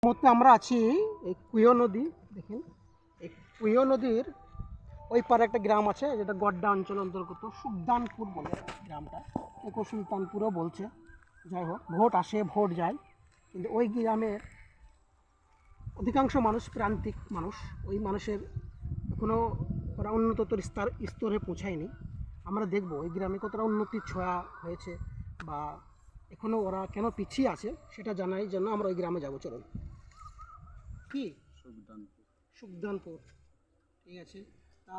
মুহূর্তে আমরা আছি এই কুয়ো নদী। দেখেন এই কুয়ো নদীর ওই পারে একটা গ্রাম আছে যেটা গড্ডা অঞ্চল অন্তর্গত সুলতানপুর বলে গ্রামটা, একে সুলতানপুরও বলছে। যাই হোক, ভোট আসে ভোট যায়, কিন্তু ওই গ্রামের অধিকাংশ মানুষ প্রান্তিক মানুষ। ওই মানুষের এখনও ওরা উন্নততর স্তরে পৌঁছায়নি। আমরা দেখব ওই গ্রামে কতটা উন্নতির ছোঁয়া হয়েছে বা এখনও ওরা কেন পিছিয়ে আছে সেটা জানার জন্য আমরা ওই গ্রামে যাব। চলুন। কি সুলতানপুর, ঠিক আছে। তা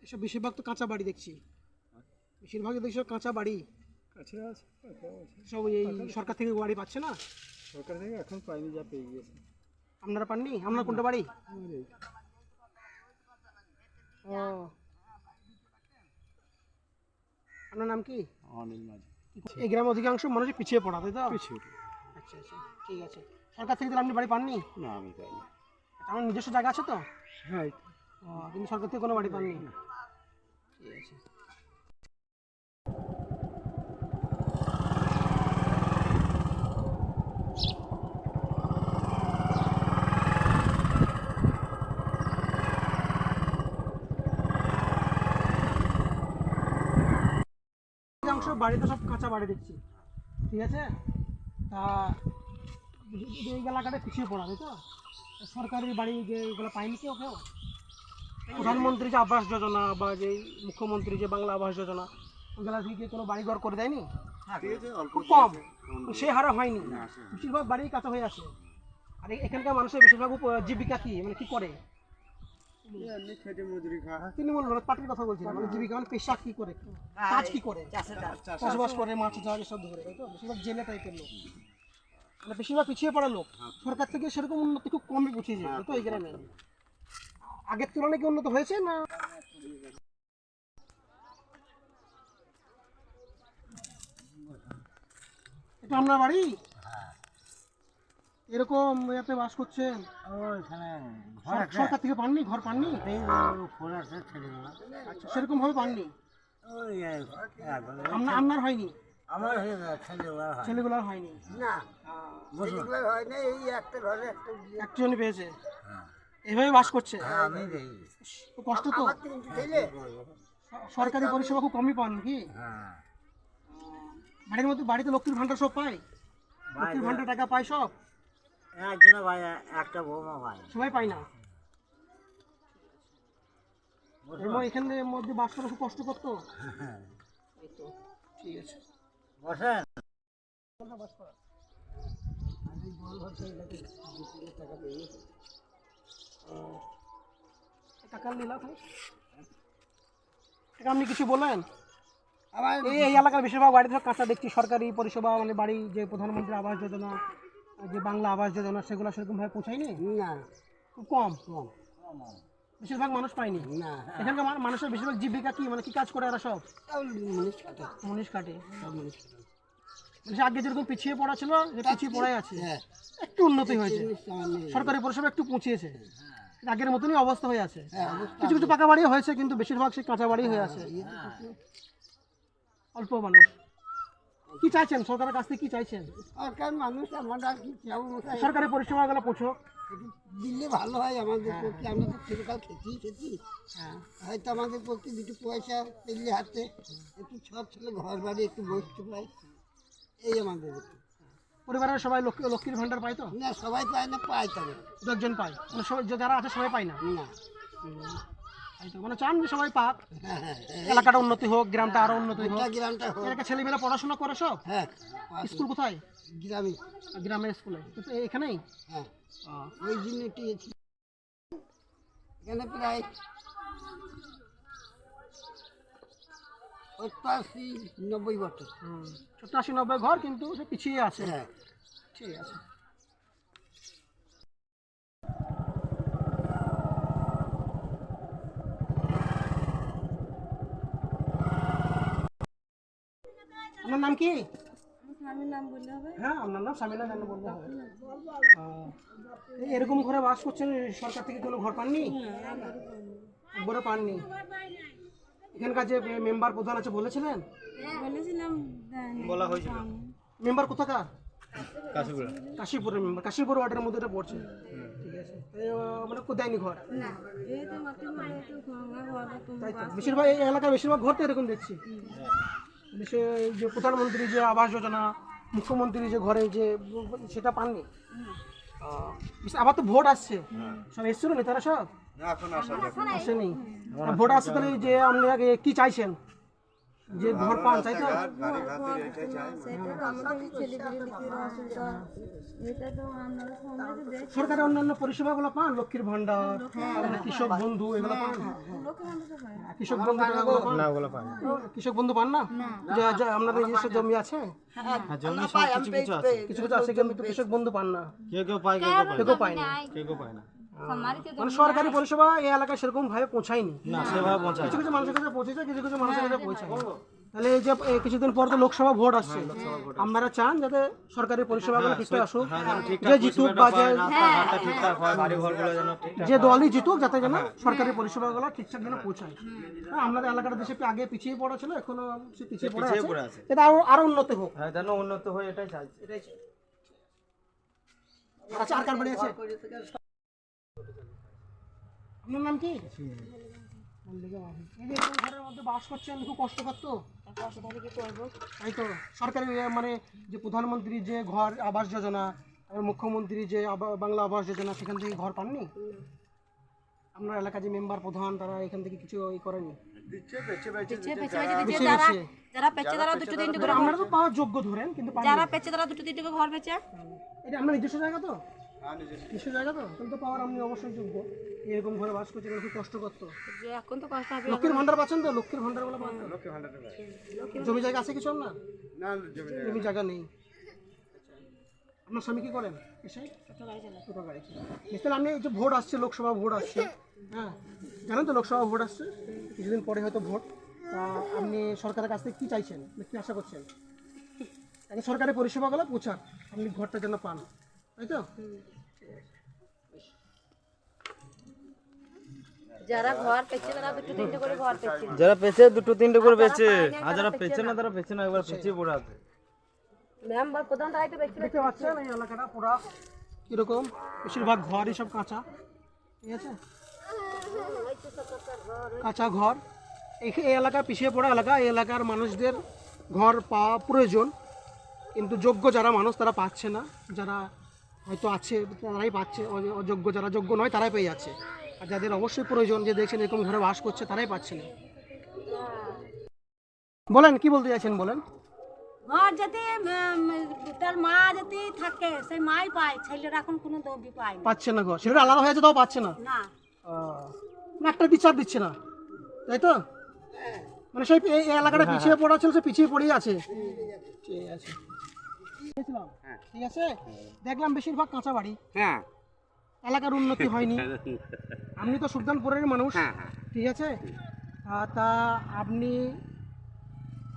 এসব বেশিরভাগ তো কাঁচা বাড়ি দেখছি, বেশিরভাগই দেখছি সব কাঁচা বাড়ি। কাছে আছে সব এই সরকার থেকে বাড়ি পাচ্ছে না, সরকার থেকে এখন পাইনি, যা পেয়ে গিয়েছে। আপনারা পাননি? আপনার কোনটা বাড়ি? ও, আপনার নাম কি? অনিল মাঝি। এই গ্রামে অধিকাংশ মানুষ পিছিয়ে পড়া, তাই তো? পিছিয়ে আচ্ছা আচ্ছা, ঠিক আছে। সরকার থেকে তাহলে আপনি বাড়ি পাননি? না, আমি পাইনি। আমার নিজস্ব জায়গা আছে তো? হ্যাঁ, ও, কিন্তু সরকার থেকে কোনো বাড়ি পাননি? ঠিক আছে। অধিকাংশ বাড়িতে সব কাঁচা বাড়ি দেখছি, ঠিক আছে। তা এই এলাকাটা পিছিয়ে পড়া, তাই তো? সরকারি বাড়ি যে এগুলো পায়নি কেউ কেউ? প্রধানমন্ত্রী যে আবাস যোজনা বা যে মুখ্যমন্ত্রী যে বাংলা আবাস যোজনা, ওইগুলা থেকে কোনো বাড়ি ঘর করে দেয়নি? খুব কম, সে হারে হয়নি। বেশিরভাগ বাড়ি কাঁচা হয়ে আছে। আর এখানকার মানুষের বেশিরভাগ জীবিকা কি, মানে কি করে? তিনি বলবেন পাটির কথা বলছিলেন, মানে জীবিকা মানে পেশা কি করে, কাজ কি করে? চাষবাস করে, মাছ চাষ এসব ধরে, তাই তো? বেশিরভাগ জেলে টাইপের লোক, মানে বেশিরভাগ পিছিয়ে পড়া লোক। সরকার থেকে সেরকম উন্নতি খুব কমই বুঝিয়েছে, তাই তো? এই গ্রামে আগের তুলনায় কি উন্নত হয়েছে না? এটা আপনার বাড়ি? এরকম এতে বাস করছেন? সরকার থেকে পাননি, ঘর পাননি? আচ্ছা, সেরকম ভাবে পাননি? আপনার হয়নি? আমার ছেলেগুলোর হয়নি? না, হয় না। এই একটা ঘরে একটা একজনই পেয়েছে, এভাবে বাস করছে। আমি খুব কষ্ট তো। আমার তিনটে ছেলে। সরকারি পরিষেবা খুব কমই পান কি? হ্যাঁ, বাড়ির মধ্যে বাড়িতে লক্ষ্মীর ভান্ডার সব পায়? লক্ষ্মীর ভান্ডার টাকা পায় সব? একজন ভাই, একটা বৌমা ভাই। সবাই পায় না। এখানের মধ্যে বাস করা খুব কষ্ট করতো। এই তো, ঠিক আছে। বসেন। আপনি কিছু বলেন? আমার এই এলাকার বেশিরভাগ বাড়িতে কাঁচা দেখছি। সরকারি পরিষেবা মানে বাড়ি যে প্রধানমন্ত্রী আবাস যোজনা, যে বাংলা আবাস যোজনা, সেগুলো সেরকমভাবে পৌঁছায়নি, না, খুব কম। কম। বেশিরভাগ মানুষ পায়নি। না, এখানকার মানুষের বেশিরভাগ জীবিকা কি, মানে কি কাজ করে এরা সব? মুনিশ কাটে, মুনিশ কাটে। সব মুনিশ কাটে। মানে আগে যেরকম পিছিয়ে পড়া ছিল, যে পিছিয়ে পড়াই আছে, হ্যাঁ, একটু উন্নতি হয়েছে। আমার নেই। সরকারি পরিষেবা একটু পৌঁছিয়েছে, আগের মতনই অবস্থা হয়ে আছে। হ্যাঁ, অবস্থা কিছু কিছু পাকা বাড়িও হয়েছে, কিন্তু বেশিরভাগ সে কাঁচা বাড়ি হয়ে আছে। অল্প মানুষ। কি চাইছেন সরকারের কাছ থেকে, কি চাইছেন? সরকার মানুষ আমরা আর কি চাবো? সরকারি পরিষেবাগুলো পৌঁছো, একটু দিলে ভালো হয় আমাদের পক্ষে। আমরা তো চিরকাল খেতেছি। হ্যাঁ, হয়তো আমাদের পক্ষে দুটো পয়সা পেলে হাতে, একটু সব ছেলে ঘর বাড়ি একটু বসতে পাই, এই আমাদের। পরিবারের সবাই লক্ষ্মীর ভান্ডার পায় তো? না, সবাই পায় না, পায় তবে। দু একজন পায়, মানে সবাই যারা আছে সবাই পায় না। না, তাই তো, মানে চান যে সবাই পাক, হ্যাঁ হ্যাঁ, এলাকাটা উন্নতি হোক, গ্রামটা আরো উন্নতি হোক। গ্রামটা হোক। এলাকা ছেলেমেয়েরা পড়াশোনা করে সব? হ্যাঁ, স্কুল কোথায়? গ্রামে। গ্রামের স্কুলে, এখানেই? হ্যাঁ, ওই জন্য একটু এখানে প্রায় 80-90 বছর। 87-90 ঘর, কিন্তু সে পিছিয়ে আছে। হ্যাঁ, ঠিক আছে। আপনার নাম কি? স্বামীর নাম বললে হবে? হ্যাঁ, আপনার নাম সামিনা জানো বললে হবে। এরকম ঘরে বাস করছেন, সরকার থেকে কোনো ঘর পাননি? একবারও পাননি? এখানকার যে মেম্বার প্রধান আছে বলেছিলেন? বলেছিলাম, বলা হয়েছিল। মেম্বার কোথাকার? কাশীপুরের মেম্বার, কাশীপুর ওয়ার্ডের মধ্যে এটা পড়ছে। ঠিক আছে, মানে কোথায় দেয়নি ঘর, না এই তো মাটি মারে তো ভাঙা ঘর তুমি তাই তো? বেশিরভাগ এই এলাকার বেশিরভাগ ঘর তো এরকম দেখছি। এই যে প্রধানমন্ত্রী যে আবাস যোজনা, মুখ্যমন্ত্রী যে ঘরে যে সেটা পাননি। আবার তো ভোট আসছে, সব এসছিল নেতারা সব আসেনি। ভোট আসছে, তাহলে যে আপনারা কি চাইছেন যে ঘর পান, তাই তো? সেটা তো আমাদের ছেলেপিলে লিখির অসুবিধা, এটা তো আমরা সমাজে দেখি। সরকারের অন্যান্য পরিষেবাগুলো পান, লক্ষ্মীর ভান্ডার, তারপরে কৃষক বন্ধু, এগুলো পান? লোকে মানুষ পায় না। কৃষক বন্ধু টাকাগুলো পান? কৃষক বন্ধু পান না? যে আপনাদের নিজস্ব জমি আছে, কিছু কিছু আছে, কিন্তু কৃষক বন্ধু পান না, কেউ পায় না। মানে সরকারি পরিষেবা এই এলাকায় সেরকম ভাবে পৌঁছায়নি, কিছু কিছু মানুষের কাছে পৌঁছেছে, কিছু কিছু মানুষের কাছে পৌঁছায়। তাহলে এই যে কিছুদিন পর তো লোকসভা ভোট আসছে, আপনারা চান যাতে সরকারি পরিষেবাগুলো ঠিকঠাক আসুক, যে জিতুক বা যে দলই জিতুক, যাতে যেন সরকারি পরিষেবাগুলো ঠিকঠাক যেন পৌঁছায়। হ্যাঁ, আমাদের এলাকাটা দেশে আগে পিছিয়ে পড়া ছিল, এখনো সে পিছিয়ে পড়ে আছে, এটা আরো উন্নত হোক, উন্নত হয়ে এটাই চাইছে। এটাই চাই। আচ্ছা, আর কার বাড়ি আছে? আপনার নাম কি? এই যে এরকম ঘরের মধ্যে বাস করছেন, খুব কষ্টকর তো। তাই তো, সরকারি মানে যে প্রধানমন্ত্রী যে ঘর আবাস যোজনা, মুখ্যমন্ত্রী যে বাংলা আবাস যোজনা, সেখান থেকে ঘর পাননি? আপনার এলাকা যে মেম্বার প্রধান, তারা এখান থেকে কিছু করেনি? যারা পেছে তারা দুটো তিনটে করে আপনারা তো পাওয়ার যোগ্য ধরেন, কিন্তু যারা পেছে তারা দুটো তিনটে করে ঘর পেছে। এটা আপনার নিজস্ব জায়গা তো? নিজস্ব জায়গা তো, তাহলে তো পাওয়ার আপনি অবশ্যই যোগ্য। এরকম ঘরে বাস করছে, খুব কষ্ট করতো। যে এখন তো কষ্ট হবে। লক্ষ্মীর ভান্ডার পাচ্ছেন তো? লক্ষ্মীর ভান্ডার গুলো পান? জমি জায়গা আছে কিছু আপনার? জমি জায়গা নেই। আপনার স্বামী কি করেন? ছোটো গাড়ি চালায়। তাহলে আপনি এই যে ভোট আসছে, লোকসভা ভোট আসছে, হ্যাঁ জানেন তো লোকসভা ভোট আসছে, কিছুদিন পরে হয়তো ভোট। তা আপনি সরকারের কাছ থেকে কী চাইছেন, কী আশা করছেন? সরকারি পরিষেবাগুলো পৌঁছান, আপনি ঘরটা যেন পান, তাই তো? যারা ঘর পেছে তারা দুটো তিনটে করে ঘর পেছে। যারা পেছে দুটো তিনটে করে পেছে, আর যারা পেছে না তারা পেছে না, একবার পিছিয়ে পড়ে আছে। মেম্বার প্রধান তাই তো পেছে। দেখতে পাচ্ছেন এই এলাকাটা পুরা কীরকম, বেশিরভাগ ঘরই সব কাঁচা, ঠিক আছে, কাঁচা ঘর। এই এলাকা পিছিয়ে পড়া এলাকা, এই এলাকার মানুষদের ঘর পাওয়া প্রয়োজন, কিন্তু যোগ্য যারা মানুষ তারা পাচ্ছে না, যারা হয়তো আছে তারাই পাচ্ছে, অযোগ্য যারা যোগ্য নয় তারাই পেয়ে যাচ্ছে, আর যাদের অবশ্যই প্রয়োজন, যে দেখছেন এরকম ঘরে বাস করছে, তারাই পাচ্ছে না। বলেন, কি বলতে চাইছেন বলেন? ঘর যদি তার মা যদি থাকে সেই মাই পায়, ছেলেরা এখন কোনো দবি পায় না। পাচ্ছে না ঘর, সেটা আলাদা হয়েছে তাও পাচ্ছে না, না না একটা বিচার দিচ্ছে না, তাই তো? মানে সেই এই এলাকাটা পিছিয়ে পড়া ছিল, সে পিছিয়ে পড়েই আছে। ঠিক আছে, ঠিক আছে, দেখলাম বেশিরভাগ কাঁচা বাড়ি, হ্যাঁ এলাকার উন্নতি হয়নি। আপনি তো সুলতানপুরের মানুষ, ঠিক আছে, তা আপনি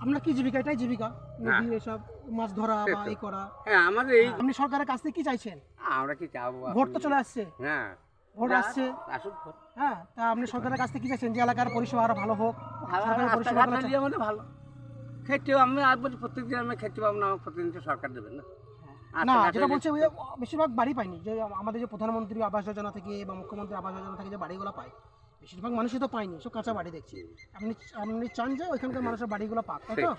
আপনার কি জীবিকা? এটাই জীবিকা, নদী এসব মাছ ধরা বা এই করা। হ্যাঁ আমাদের এই আপনি সরকারের কাছ থেকে কি চাইছেন? আমরা কি চাবো? ভোট তো চলে আসছে, হ্যাঁ ভোট আসছে, আসুক ভোট। হ্যাঁ, তা আপনি সরকারের কাছ থেকে কি চাইছেন? যে এলাকার পরিষেবা আরো ভালো হোক, সরকারি রাস্তাঘাট পরিষেবাগুলো দিয়ে আমাদের ভালো খেতেও আমি আসবো, প্রত্যেকদিন আমি খেতে পাবো না, আমার প্রতিদিন তো সরকার দেবেন না। না, যেটা বলছে ওই বেশিরভাগ বাড়ি পায়নি, যে আমাদের যে প্রধানমন্ত্রী আবাস যোজনা থেকে বা মুখ্যমন্ত্রী আবাস যোজনা থেকে যে বাড়িগুলো পায়, বেশিরভাগ মানুষই তো পায়নি, সব কাঁচা বাড়ি দেখছি। আপনি আপনি চান যে ওইখানকার মানুষের বাড়িগুলো পাক, তাই তো?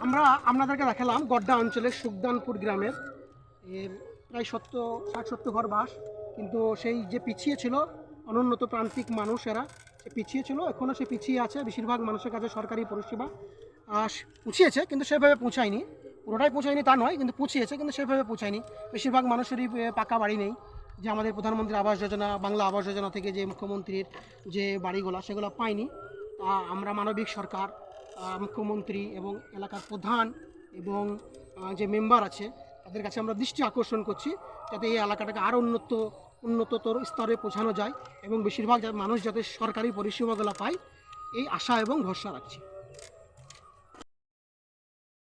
আমরা আপনাদেরকে দেখালাম গড্ডা অঞ্চলের সুখদানপুর গ্রামের প্রায় 60-70 ঘর বাস, কিন্তু সেই যে পিছিয়ে ছিল, অনুন্নত প্রান্তিক মানুষ এরা, সে পিছিয়ে ছিল, এখনও সে পিছিয়ে আছে। বেশিরভাগ মানুষের কাছে সরকারি পরিষেবা পৌঁছিয়েছে, কিন্তু সেভাবে পৌঁছায়নি, পুরোটাই পৌঁছায়নি তা নয়, কিন্তু পৌঁছিয়েছে, কিন্তু সেভাবে পৌঁছায়নি। বেশিরভাগ মানুষেরই পাকা বাড়ি নেই, যে আমাদের প্রধানমন্ত্রী আবাস যোজনা, বাংলা আবাস যোজনা থেকে যে মুখ্যমন্ত্রীর যে বাড়িগুলো, সেগুলো পায়নি। তা আমরা মানবিক সরকার, মুখ্যমন্ত্রী এবং এলাকার প্রধান এবং যে মেম্বার আছে, তাদের কাছে আমরা দৃষ্টি আকর্ষণ করছি, যাতে এই এলাকাটাকে আরও উন্নততর স্তরে পৌঁছানো যায় এবং বেশিরভাগ মানুষ যাতে সরকারি পরিষেবাগুলো পায়, এই আশা এবং ভরসা রাখছি।